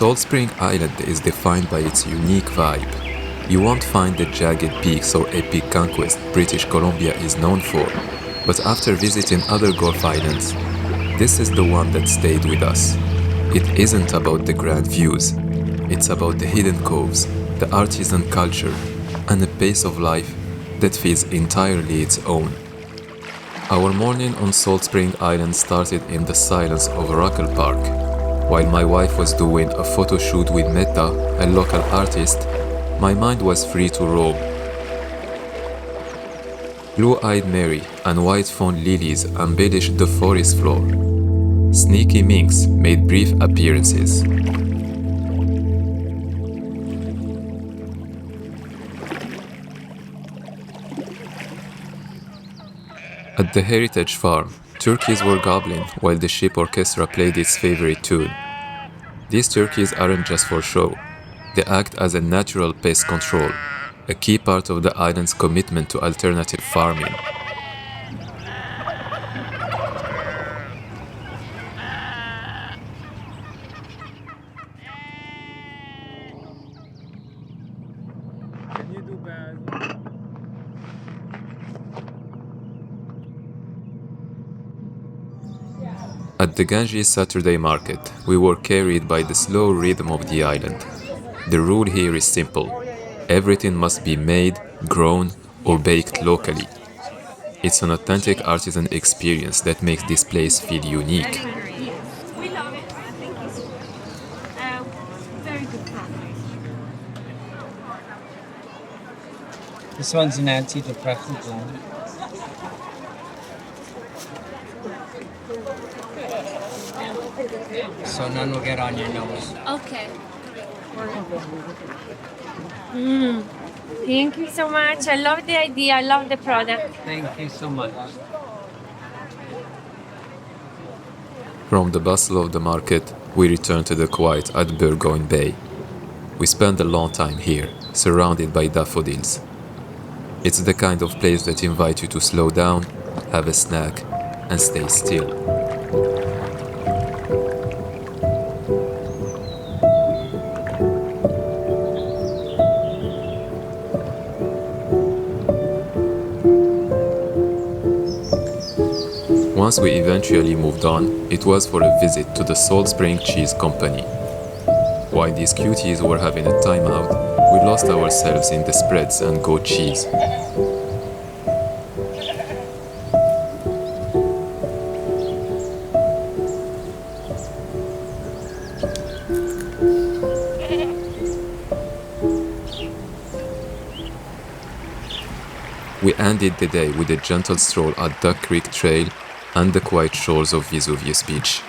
Salt Spring Island is defined by its unique vibe. You won't find the jagged peaks or epic conquests British Columbia is known for, but after visiting other Gulf islands, this is the one that stayed with us. It isn't about the grand views, it's about the hidden coves, the artisan culture, and a pace of life that feels entirely its own. Our morning on Salt Spring Island started in the silence of Ruckle Park. While my wife was doing a photo shoot with Meta, a local artist, my mind was free to roam. Blue-eyed Mary and white fawn lilies embellished the forest floor. Sneaky minks made brief appearances. At the Heritage Farm, turkeys were gobbling while the ship orchestra played its favorite tune. These turkeys aren't just for show. They act as a natural pest control, a key part of the island's commitment to alternative farming. Can you do bad? At the Ganges Saturday market, we were carried by the slow rhythm of the island. The rule here is simple. Everything must be made, grown, or baked locally. It's an authentic artisan experience that makes this place feel unique. We love it. Thank you so much. Very good product. This one's an antidepressant one. So none will get on your nose. Okay. Thank you so much. I love the idea. I love the product. Thank you so much. From the bustle of the market, we returned to the quiet at Burgoyne Bay. We spent a long time here, surrounded by daffodils. It's the kind of place that invites you to slow down, have a snack, and stay still. Once we eventually moved on, it was for a visit to the Salt Spring Cheese Company. While these cuties were having a time out, we lost ourselves in the spreads and goat cheese. We ended the day with a gentle stroll at Duck Creek Trail and the quiet shores of Vesuvius Beach.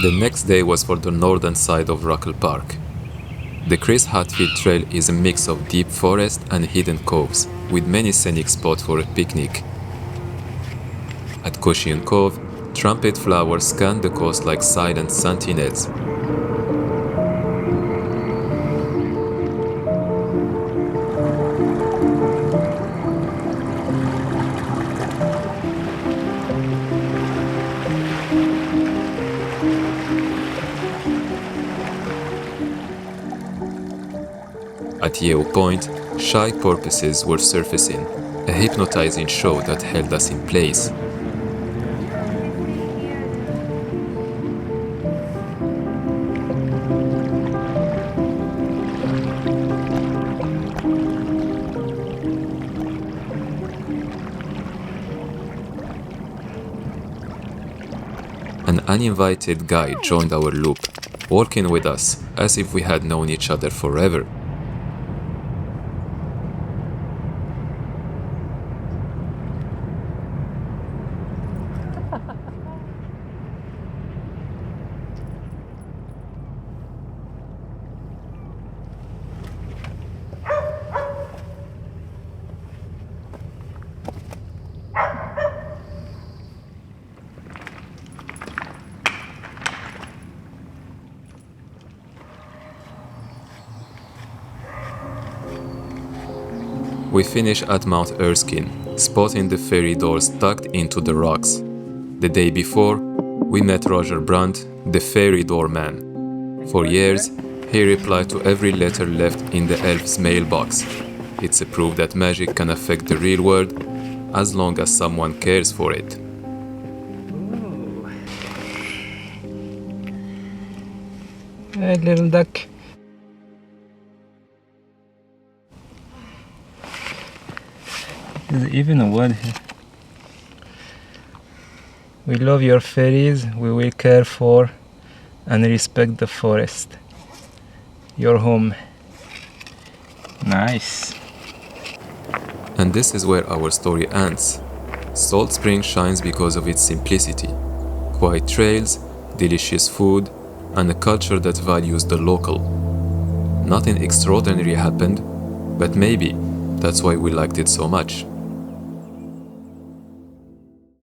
The next day was for the northern side of Ruckle Park. The Chris Hatfield Trail is a mix of deep forest and hidden coves, with many scenic spots for a picnic. At Cushion Cove, trumpet flowers scan the coast like silent sentinels. At Yeo Point, shy porpoises were surfacing, a hypnotizing show that held us in place. An uninvited guide joined our loop, walking with us as if we had known each other forever. We finish at Mount Erskine, spotting the ferry doors tucked into the rocks. The day before, we met Roger Brandt, the ferry doorman. For years, he replied to every letter left in the elf's mailbox. It's a proof that magic can affect the real world as long as someone cares for it. Hey, little duck. There's even a word here. We love your fairies. We will care for and respect the forest. Your home. Nice. And this is where our story ends. Salt Spring shines because of its simplicity. Quiet trails, delicious food, and a culture that values the local. Nothing extraordinary happened, but maybe that's why we liked it so much.